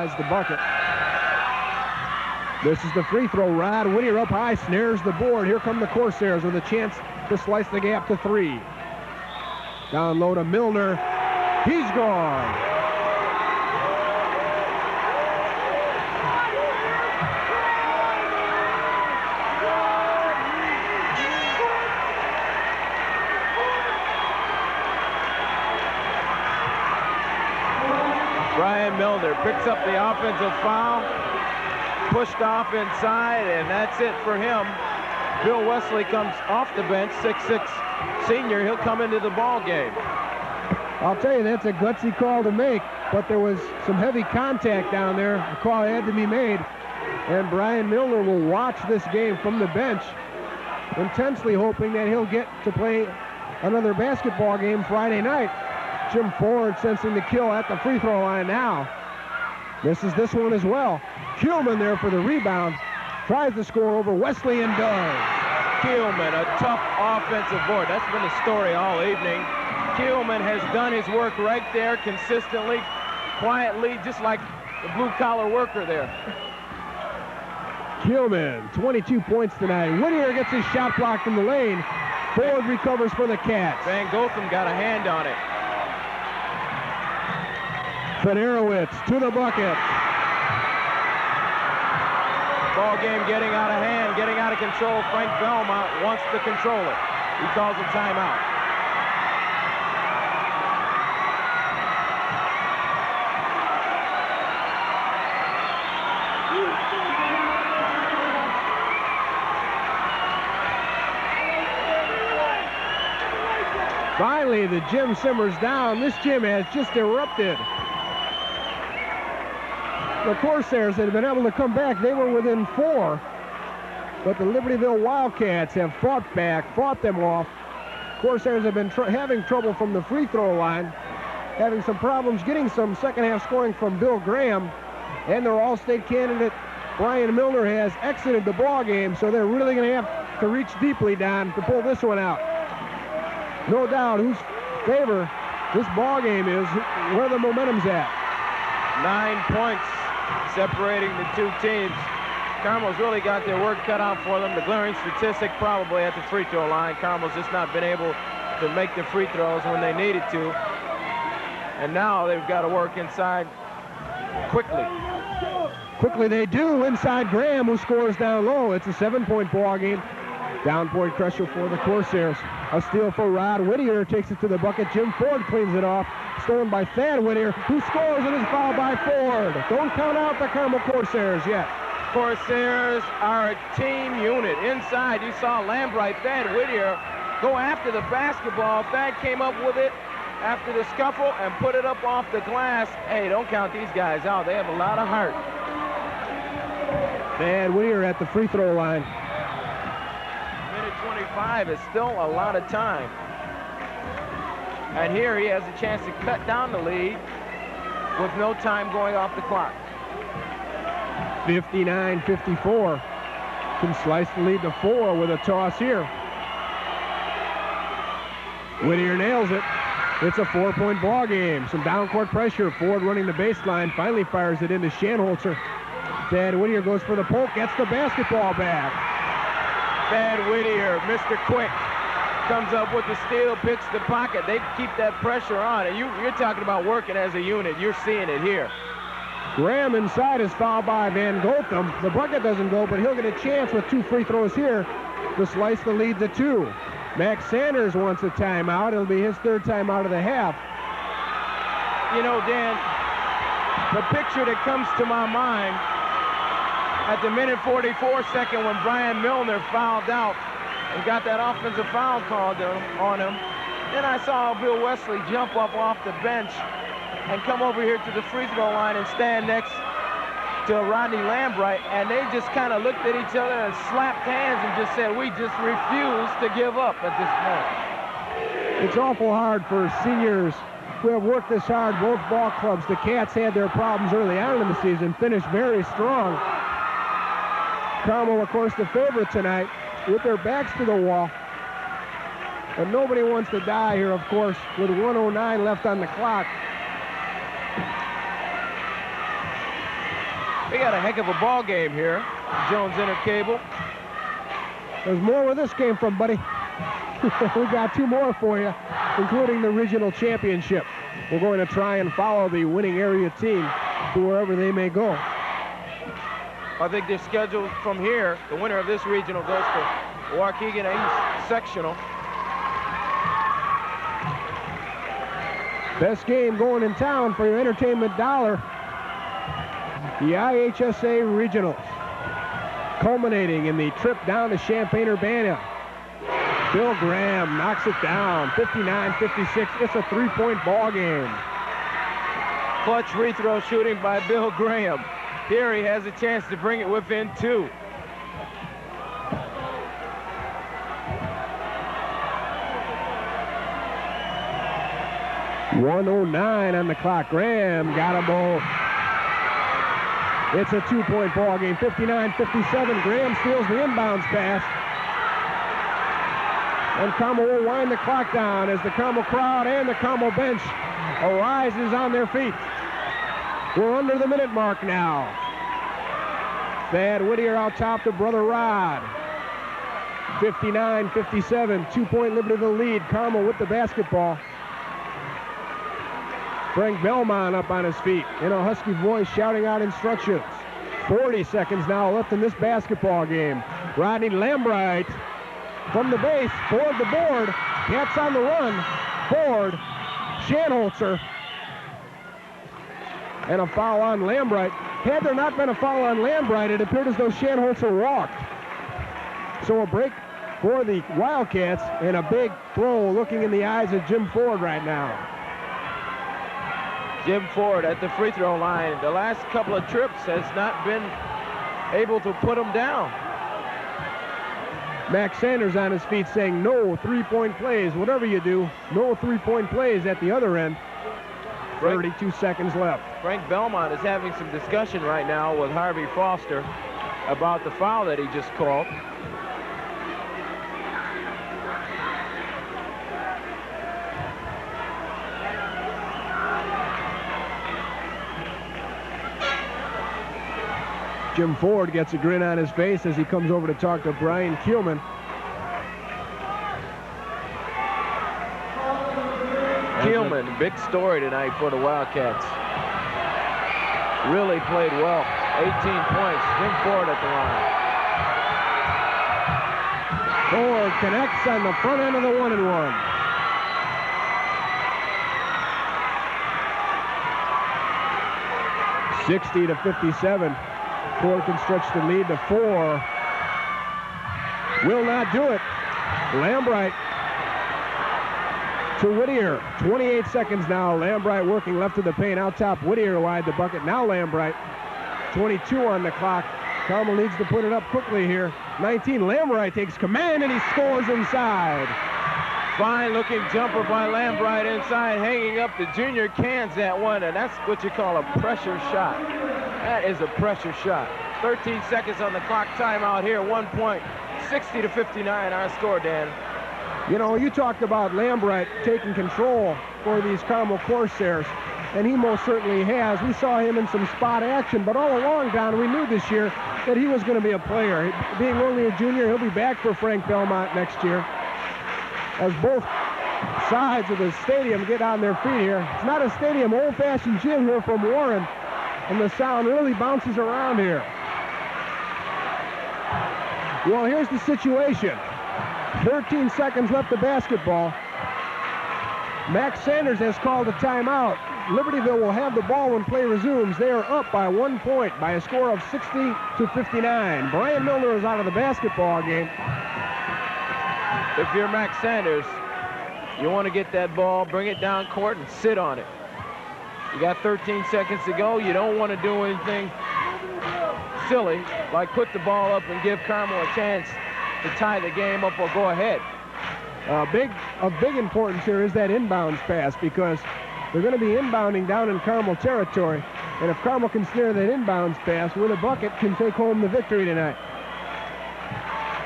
tries the bucket. This is the free throw. Rod Whittier up high, snares the board. Here come the Corsairs with a chance to slice the gap to 3. Down low to Milner. He's gone. Brian Milner picks up the offensive foul, pushed off inside, and that's it for him. Bill Wesley comes off the bench, 6'6" senior. He'll come into the ball game. I'll tell you, that's a gutsy call to make, but there was some heavy contact down there. The call had to be made, and Brian Milner will watch this game from the bench, intensely hoping that he'll get to play another basketball game Friday night. Jim Ford sensing the kill at the free throw line now. Misses this one as well. Kuhlman there for the rebound. Tries to score over Wesley and does. Kuhlman, a tough offensive board. That's been the story all evening. Kuhlman has done his work right there consistently, quietly, just like the blue-collar worker there. Kuhlman, 22 points tonight. Whittier gets his shot blocked in the lane. Ford recovers for the Cats. Van Gotham got a hand on it. Fenerowicz to the bucket. Ball game getting out of hand, getting out of control. Frank Belmont wants to control it. He calls a timeout. Finally, the gym simmers down. This gym has just erupted. The Corsairs had been able to come back. They were within 4. But the Libertyville Wildcats have fought back, fought them off. Corsairs have been having trouble from the free throw line, having some problems getting some second half scoring from Bill Graham. And their All-State candidate, Brian Milner, has exited the ball game, so they're really going to have to reach deeply, Don, to pull this one out. No doubt whose favor this ball game is, where the momentum's at. 9 points separating the two teams. Carmel's really got their work cut out for them. The glaring statistic probably at the free throw line. Carmel's just not been able to make the free throws when they needed to. And now they've got to work inside quickly. Quickly they do. Inside Graham, who scores down low. It's a 7-point ball game. Down point pressure for the Corsairs. A steal for Rod Whittier, takes it to the bucket. Jim Ford cleans it off. Stolen by Thad Whittier, who scores and is fouled by Ford. Don't count out the Carmel Corsairs yet. Corsairs are a team unit. Inside, you saw Lambright, Thad Whittier go after the basketball. Thad came up with it after the scuffle and put it up off the glass. Hey, don't count these guys out. They have a lot of heart. Thad Whittier at the free throw line. Minute 25 is still a lot of time. And here he has a chance to cut down the lead with no time going off the clock. 59-54. Can slice the lead to 4 with a toss here. Whittier nails it. It's a 4-point ball game. Some down-court pressure. Ford running the baseline. Finally fires it into Shanholzer. Thad Whittier goes for the poke. Gets the basketball back. Thad Whittier, Mr. Quick, comes up with the steal, picks the pocket. They keep that pressure on. And you're talking about working as a unit. You're seeing it here. Graham inside is fouled by Van Gotham. The bucket doesn't go, but he'll get a chance with 2 free throws here to slice the lead to 2. Max Sanders wants a timeout. It'll be his 3rd timeout of the half. You know, Dan, the picture that comes to my mind at the minute 44 second when Brian Milner fouled out and got that offensive foul called on him. Then I saw Bill Wesley jump up off the bench and come over here to the free throw line and stand next to Rodney Lambright, and they just kind of looked at each other and slapped hands and just said, we just refuse to give up at this point. It's awful hard for seniors who have worked this hard, both ball clubs. The Cats had their problems early on in the season, finished very strong. Carmel, of course, the favorite tonight, with their backs to the wall. And nobody wants to die here, of course, with 1:09 left on the clock. We got a heck of a ball game here. Jones Intercable. There's more where this came from, buddy. We got 2 more for you, including the regional championship. We're going to try and follow the winning area team to wherever they may go. I think they're scheduled from here. The winner of this regional goes to Waukegan East Sectional. Best game going in town for your entertainment dollar. The IHSA Regionals, culminating in the trip down to Champaign-Urbana. Bill Graham knocks it down, 59-56. It's a 3-point ball game. Clutch free throw shooting by Bill Graham. Here he has a chance to bring it within 2. .109 on the clock. Graham got them both. It's a 2-point ball game, 59-57. Graham steals the inbounds pass. And Carmel will wind the clock down as the Carmel crowd and the Carmel bench arises on their feet. We're under the minute mark now. Thad Whittier out top to Brother Rod. 59-57, 2-point Libertyville lead. Carmel with the basketball. Frank Belmont up on his feet in a husky voice shouting out instructions. 40 seconds now left in this basketball game. Rodney Lambright from the base, toward the board. Cats on the run. Forward. Shanholzer. And a foul on Lambright. Had there not been a foul on Lambright, it appeared as though Shanholzer walked. So a break for the Wildcats and a big throw looking in the eyes of Jim Ford right now. Jim Ford at the free throw line. The last couple of trips has not been able to put him down. Max Sanders on his feet saying no 3-point plays. Whatever you do, no 3-point plays at the other end. 32 seconds left. Frank Belmont is having some discussion right now with Harvey Foster about the foul that he just called. Jim Ford gets a grin on his face as he comes over to talk to Brian Keelman. Keelman, big story tonight for the Wildcats. Really played well. 18 points. Jim Ford at the line. Ford connects on the front end of the 1-and-1. (60-57). Ford can stretch the lead to 4. Will not do it. Lambright to Whittier. 28 seconds now. Lambright working left of the paint. Out top, Whittier wide the bucket. Now Lambright. 22 on the clock. Carmel needs to put it up quickly here. 19. Lambright takes command and he scores inside. Fine looking jumper by Lambright inside, hanging up the junior cans that one, and that's what you call a pressure shot. That is a pressure shot. 13 seconds on the clock, timeout here, 1 point, 60-59 our score, Dan. You know, you talked about Lambright taking control for these Carmel Corsairs, and he most certainly has. We saw him in some spot action, but all along, Don, we knew this year that he was going to be a player. Being only a junior, he'll be back for Frank Belmont next year. As both sides of the stadium get on their feet here. It's not a stadium, old-fashioned gym here from Warren, and the sound really bounces around here. Well, here's the situation. 13 seconds left of basketball. Max Sanders has called a timeout. Libertyville will have the ball when play resumes. They are up by 1 point by a score of 60-59. Brian Milner is out of the basketball game. If you're Max Sanders, you want to get that ball, bring it down court, and sit on it. You got 13 seconds to go. You don't want to do anything silly, like put the ball up and give Carmel a chance to tie the game up or go ahead. Of big importance here is that inbounds pass, because they're going to be inbounding down in Carmel territory. And if Carmel can snare that inbounds pass, with a bucket, can take home the victory tonight.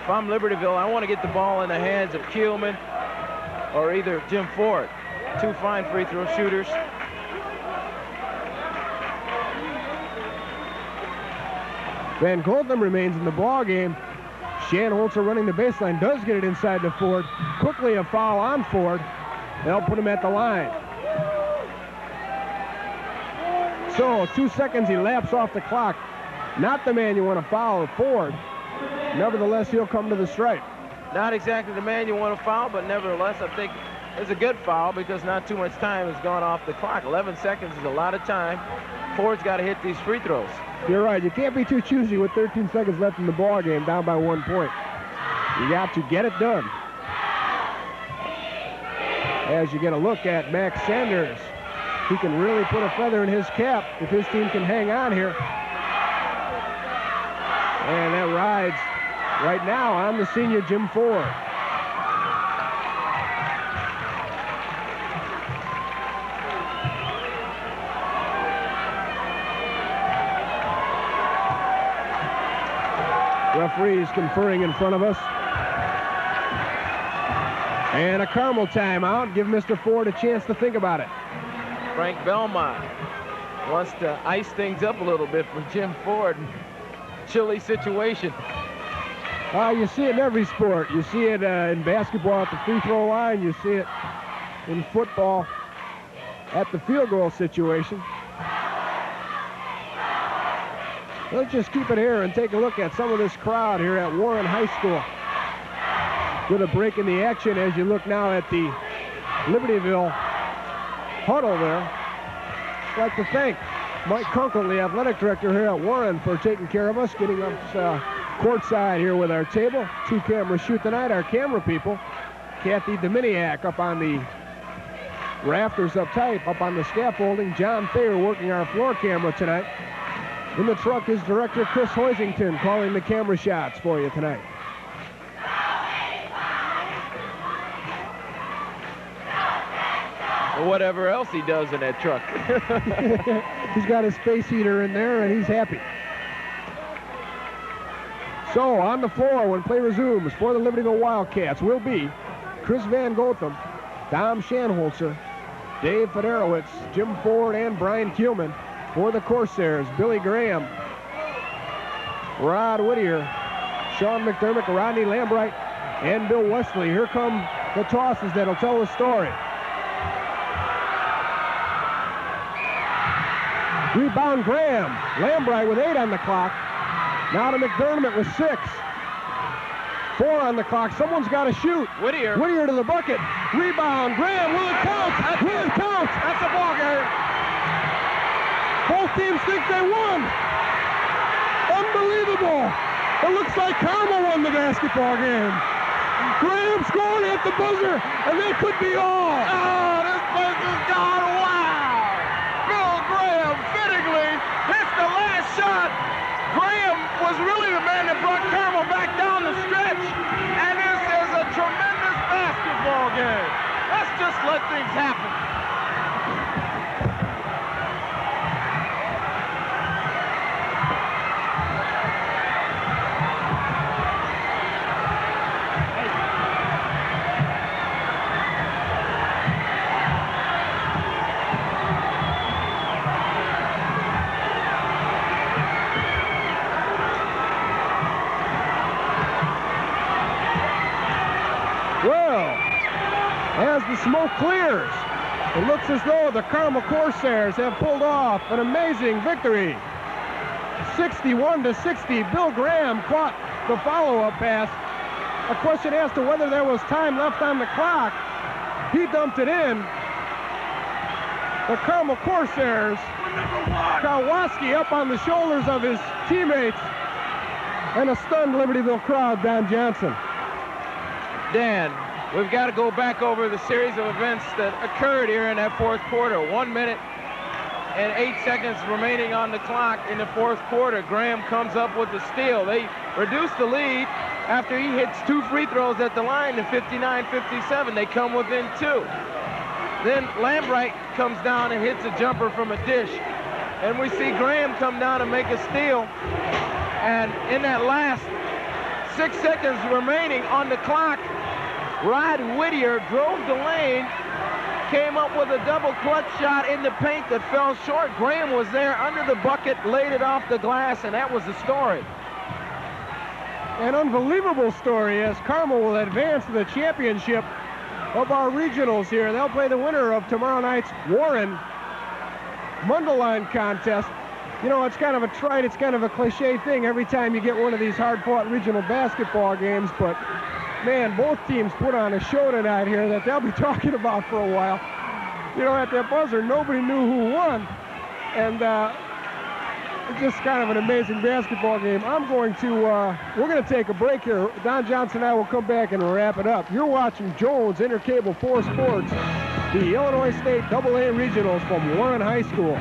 If I'm Libertyville, I want to get the ball in the hands of Keelman or either Jim Ford. 2 fine free throw shooters. Van Gotham remains in the ball game. Shanholzer running the baseline, does get it inside to Ford. Quickly a foul on Ford. They'll put him at the line. So 2 seconds elapse off the clock. Not the man you want to foul, Ford. Nevertheless, he'll come to the stripe. Not exactly the man you want to foul, but nevertheless, I think it's a good foul because not too much time has gone off the clock. 11 seconds is a lot of time. Ford's got to hit these free throws. You're right. You can't be too choosy with 13 seconds left in the ball game, down by 1 point. You got to get it done. As you get a look at Max Sanders, he can really put a feather in his cap if his team can hang on here. And that rides right now on the senior Jim Ford. Referees conferring in front of us. And a Carmel timeout. Give Mr. Ford a chance to think about it. Frank Belmont wants to ice things up a little bit for Jim Ford. Chilly situation. You see it in every sport. You see it in basketball at the free throw line. You see it in football at the field goal situation. Let's just keep it here and take a look at some of this crowd here at Warren High School. With a break in the action as you look now at the Libertyville huddle there. I'd like to thank Mike Kunkel, the athletic director here at Warren, for taking care of us, getting us courtside here with our table. 2 cameras shoot tonight, our camera people. Kathy Dominiak up on the rafters up tight, up on the scaffolding. John Thayer working our floor camera tonight. In the truck is director Chris Hoisington calling the camera shots for you tonight. Or whatever else he does in that truck. He's got his space heater in there and he's happy. So on the floor when play resumes for the Libertyville Wildcats will be Chris Van Gotham, Tom Shanholzer, Dave Federowitz, Jim Ford, and Brian Keelman. For the Corsairs, Billy Graham, Rod Whittier, Sean McDermott, Rodney Lambright, and Bill Wesley. Here come the tosses that'll tell the story. Rebound Graham. Lambright with 8 on the clock. Now to McDermott with 6. 4 on the clock. Someone's got to shoot. Whittier to the bucket. Rebound. Graham. Will it count? Will it count? That's a ball game. Both teams think they won. Unbelievable. It looks like Carmel won the basketball game. Graham scored at the buzzer, and they could be all. Oh, this place is gone wild. Bill Graham fittingly hits the last shot. Graham was really the man that brought Carmel back down the stretch. And this is a tremendous basketball game. Let's just let things happen. As the smoke clears, it looks as though the Carmel Corsairs have pulled off an amazing victory. 61-60. Bill Graham caught the follow-up pass. A question as to whether there was time left on the clock. He dumped it in. The Carmel Corsairs, Kowalski up on the shoulders of his teammates, and a stunned Libertyville crowd, Don Johnson. Dan, we've got to go back over the series of events that occurred here in that 4th quarter. 1 minute and 8 seconds remaining on the clock in the 4th quarter. Graham comes up with the steal. They reduce the lead after he hits 2 free throws at the line to 59-57. They come within 2. Then Lambright comes down and hits a jumper from a dish. And we see Graham come down and make a steal. And in that last 6 seconds remaining on the clock, Rod Whittier drove the lane came up with a double clutch shot in the paint that fell short. Graham was there under the bucket, laid it off the glass, and that was the story. An unbelievable story as Carmel will advance to the championship of our regionals here. They'll play the winner of tomorrow night's Warren Mundelein contest. You know, it's kind of a trite, it's kind of a cliche thing every time you get one of these hard-fought regional basketball games, but man, both teams put on a show tonight here that they'll be talking about for a while. You know, at that buzzer, nobody knew who won, and it's just kind of an amazing basketball game. We're going to take a break here. Don Johnson and I will come back and wrap it up. You're watching Jones Intercable 4 Sports, the Illinois State AA Regionals from Warren High School.